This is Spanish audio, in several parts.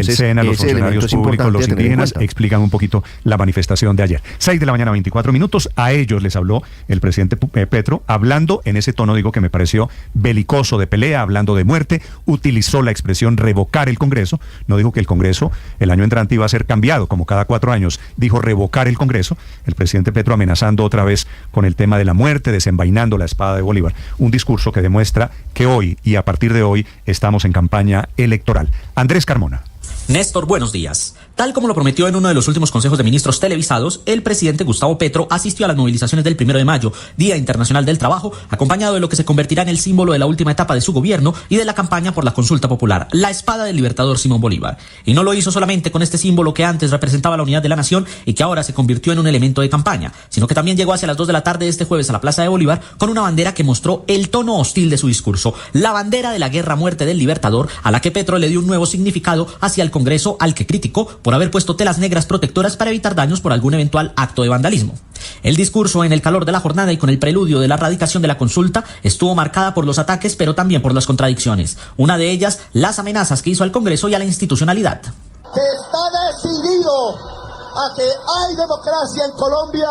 Entonces, el SENA, los funcionarios públicos, los indígenas, explican un poquito la manifestación de ayer. 6 de la mañana, 24 minutos. A ellos les habló el presidente Petro, hablando en ese tono, digo, que me pareció belicoso, de pelea, hablando de muerte. Utilizó la expresión revocar el Congreso. No dijo que el Congreso el año entrante iba a ser cambiado, como cada 4 años. Dijo revocar el Congreso. El presidente Petro amenazando otra vez con el tema de la muerte, desenvainando la espada de Bolívar. Un discurso que demuestra que hoy y a partir de hoy estamos en campaña electoral. Andrés Carmona. Néstor, buenos días. Tal como lo prometió en uno de los últimos consejos de ministros televisados, el presidente Gustavo Petro asistió a las movilizaciones del 1 de mayo, Día Internacional del Trabajo, acompañado de lo que se convertirá en el símbolo de la última etapa de su gobierno y de la campaña por la consulta popular, la espada del libertador Simón Bolívar. Y no lo hizo solamente con este símbolo que antes representaba la unidad de la nación y que ahora se convirtió en un elemento de campaña, sino que también llegó hacia las 2 de la tarde de este jueves a la Plaza de Bolívar con una bandera que mostró el tono hostil de su discurso, la bandera de la guerra-muerte del libertador, a la que Petro le dio un nuevo significado hacia el Congreso, al que criticó por haber puesto telas negras protectoras para evitar daños por algún eventual acto de vandalismo. El discurso, en el calor de la jornada y con el preludio de la radicación de la consulta, estuvo marcada por los ataques, pero también por las contradicciones. Una de ellas, las amenazas que hizo al Congreso y a la institucionalidad. Que está decidido a que hay democracia en Colombia,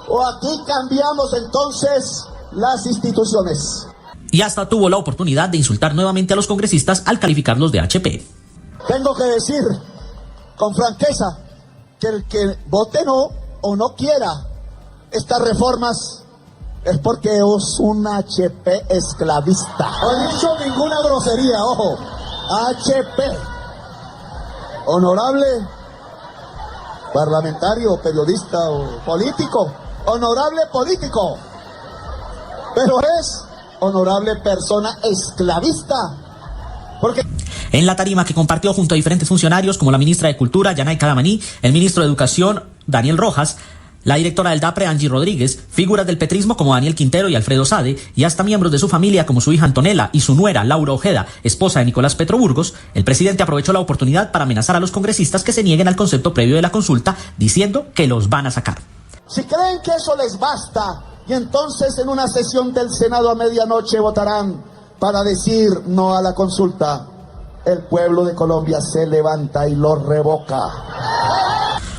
o aquí cambiamos entonces las instituciones. Y hasta tuvo la oportunidad de insultar nuevamente a los congresistas al calificarlos de HP. Tengo que decir con franqueza que el que vote no o no quiera estas reformas es porque es un HP esclavista. No he dicho ninguna grosería, ojo. HP. Honorable parlamentario, periodista o político. Honorable político. Pero es honorable persona esclavista. Porque en la tarima que compartió junto a diferentes funcionarios como la ministra de Cultura, Yanay Cadamaní, el ministro de Educación, Daniel Rojas, la directora del DAPRE, Angie Rodríguez, figuras del petrismo como Daniel Quintero y Alfredo Sade, y hasta miembros de su familia como su hija Antonella y su nuera Laura Ojeda, esposa de Nicolás Petro Burgos, el presidente aprovechó la oportunidad para amenazar a los congresistas que se nieguen al concepto previo de la consulta, diciendo que los van a sacar. Si creen que eso les basta, y entonces en una sesión del Senado a medianoche votarán para decir no a la consulta, el pueblo de Colombia se levanta y lo revoca.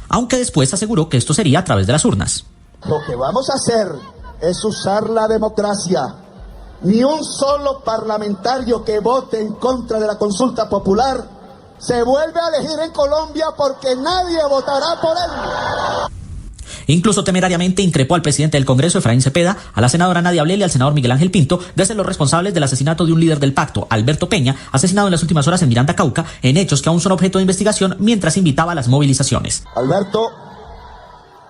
Aunque después aseguró que esto sería a través de las urnas. Lo que vamos a hacer es usar la democracia. Ni un solo parlamentario que vote en contra de la consulta popular se vuelve a elegir en Colombia porque nadie votará por él. Incluso temerariamente increpó al presidente del Congreso, Efraín Cepeda, a la senadora Nadia Ablel y al senador Miguel Ángel Pinto de ser los responsables del asesinato de un líder del pacto, Alberto Peña, asesinado en las últimas horas en Miranda, Cauca, en hechos que aún son objeto de investigación mientras invitaba a las movilizaciones. Alberto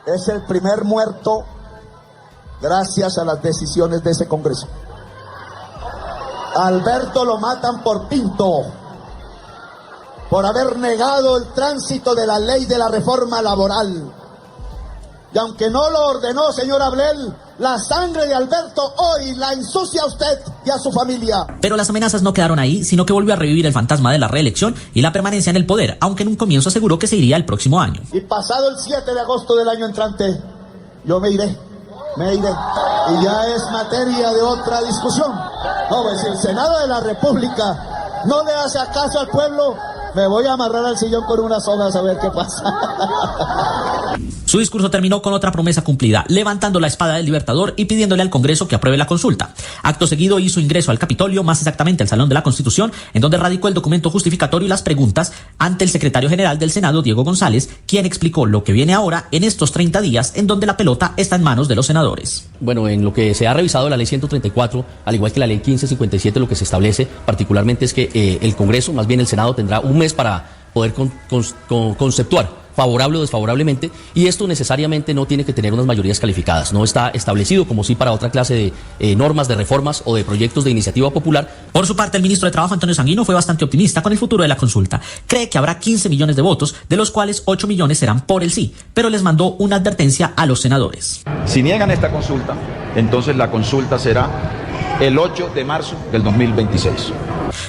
es el primer muerto gracias a las decisiones de ese Congreso. Alberto lo matan por Pinto, por haber negado el tránsito de la ley de la reforma laboral. Y aunque no lo ordenó, señor Ablel, la sangre de Alberto hoy la ensucia a usted y a su familia. Pero las amenazas no quedaron ahí, sino que volvió a revivir el fantasma de la reelección y la permanencia en el poder, aunque en un comienzo aseguró que se iría el próximo año. Y pasado el 7 de agosto del año entrante, yo me iré. Y ya es materia de otra discusión. No, pues si el Senado de la República no le hace caso al pueblo, me voy a amarrar al sillón con unas hojas a ver qué pasa. Su discurso terminó con otra promesa cumplida, levantando la espada del libertador y pidiéndole al Congreso que apruebe la consulta. Acto seguido hizo ingreso al Capitolio, más exactamente al Salón de la Constitución, en donde radicó el documento justificatorio y las preguntas ante el secretario general del Senado, Diego González, quien explicó lo que viene ahora en estos 30 días en donde la pelota está en manos de los senadores. Bueno, en lo que se ha revisado la ley 134, al igual que la ley 1557, lo que se establece particularmente es que el Congreso, más bien el Senado, tendrá un mes para poder conceptuar favorable o desfavorablemente, y esto necesariamente no tiene que tener unas mayorías calificadas. No está establecido como sí para otra clase de normas, de reformas o de proyectos de iniciativa popular. Por su parte, el ministro de Trabajo, Antonio Sanguino, fue bastante optimista con el futuro de la consulta. Cree que habrá 15 millones de votos, de los cuales 8 millones serán por el sí, pero les mandó una advertencia a los senadores. Si niegan esta consulta, entonces la consulta será el 8 de marzo del 2026.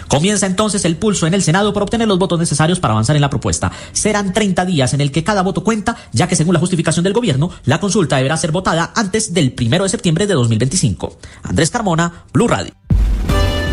Comienza entonces el pulso en el Senado por obtener los votos necesarios para avanzar en la propuesta. Serán 30 días en el que cada voto cuenta, ya que según la justificación del gobierno, la consulta deberá ser votada antes del 1 de septiembre de 2025. Andrés Carmona, Blue Radio.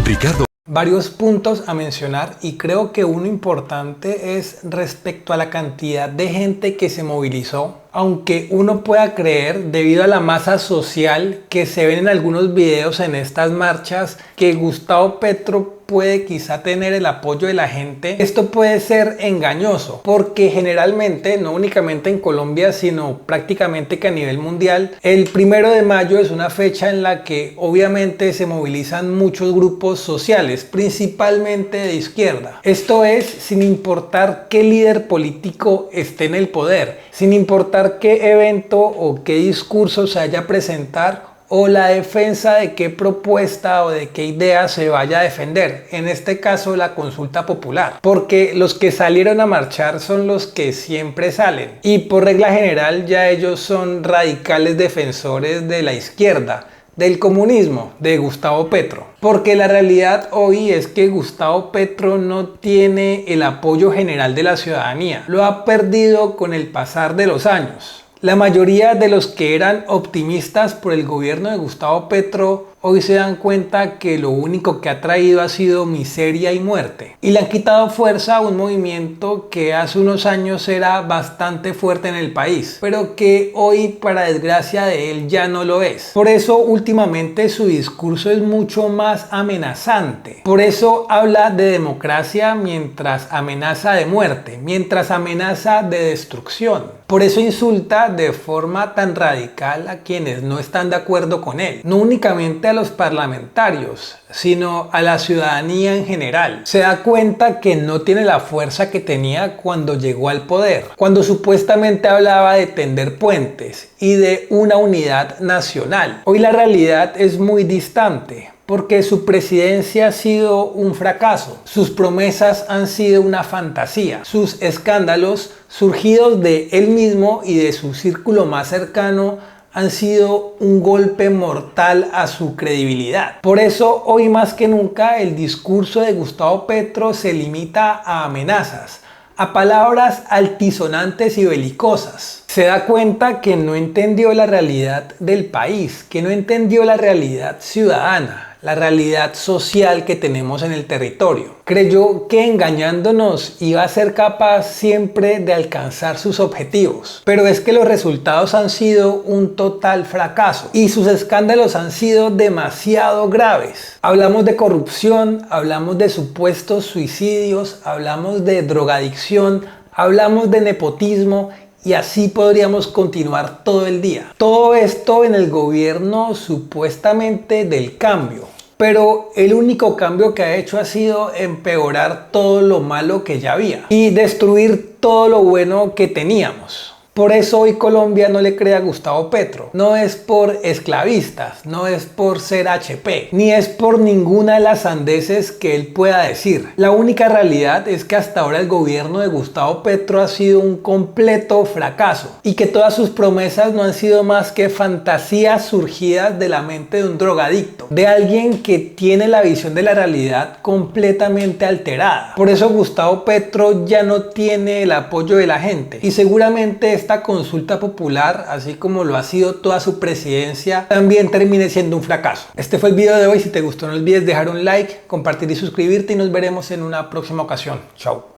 Ricardo varios puntos a mencionar y creo que uno importante es respecto a la cantidad de gente que se movilizó. Aunque uno pueda creer, debido a la masa social que se ven en algunos videos en estas marchas, que Gustavo Petro puede quizá tener el apoyo de la gente, esto puede ser engañoso, porque generalmente, no únicamente en Colombia, sino prácticamente que a nivel mundial, el 1 de mayo es una fecha en la que obviamente se movilizan muchos grupos sociales, principalmente de izquierda. Esto es sin importar qué líder político esté en el poder, sin importar qué evento o qué discurso se vaya a presentar o la defensa de qué propuesta o de qué idea se vaya a defender, en este caso la consulta popular, porque los que salieron a marchar son los que siempre salen y por regla general ya ellos son radicales defensores de la izquierda, del comunismo, de Gustavo Petro. Porque la realidad hoy es que Gustavo Petro no tiene el apoyo general de la ciudadanía, lo ha perdido con el pasar de los años. La mayoría de los que eran optimistas por el gobierno de Gustavo Petro hoy se dan cuenta que lo único que ha traído ha sido miseria y muerte. Y le han quitado fuerza a un movimiento que hace unos años era bastante fuerte en el país, pero que hoy, para desgracia de él, ya no lo es. Por eso últimamente su discurso es mucho más amenazante. Por eso habla de democracia mientras amenaza de muerte, mientras amenaza de destrucción. Por eso insulta de forma tan radical a quienes no están de acuerdo con él. No únicamente a los parlamentarios, sino a la ciudadanía en general. Se da cuenta que no tiene la fuerza que tenía cuando llegó al poder, cuando supuestamente hablaba de tender puentes y de una unidad nacional. Hoy la realidad es muy distante, porque su presidencia ha sido un fracaso, sus promesas han sido una fantasía, sus escándalos surgidos de él mismo y de su círculo más cercano han sido un golpe mortal a su credibilidad. Por eso, hoy más que nunca, el discurso de Gustavo Petro se limita a amenazas, a palabras altisonantes y belicosas. Se da cuenta que no entendió la realidad del país, que no entendió la realidad ciudadana, la realidad social que tenemos en el territorio. Creyó que engañándonos iba a ser capaz siempre de alcanzar sus objetivos. Pero es que los resultados han sido un total fracaso y sus escándalos han sido demasiado graves. Hablamos de corrupción, hablamos de supuestos suicidios, hablamos de drogadicción, hablamos de nepotismo y así podríamos continuar todo el día. Todo esto en el gobierno supuestamente del cambio. Pero el único cambio que ha hecho ha sido empeorar todo lo malo que ya había y destruir todo lo bueno que teníamos. Por eso hoy Colombia no le cree a Gustavo Petro. No es por esclavistas, no es por ser HP, ni es por ninguna de las sandeces que él pueda decir. La única realidad es que hasta ahora el gobierno de Gustavo Petro ha sido un completo fracaso y que todas sus promesas no han sido más que fantasías surgidas de la mente de un drogadicto, de alguien que tiene la visión de la realidad completamente alterada. Por eso Gustavo Petro ya no tiene el apoyo de la gente y seguramente esta consulta popular, así como lo ha sido toda su presidencia, también termine siendo un fracaso. Este fue el video de hoy. Si te gustó, no olvides dejar un like, compartir y suscribirte y nos veremos en una próxima ocasión. Chao.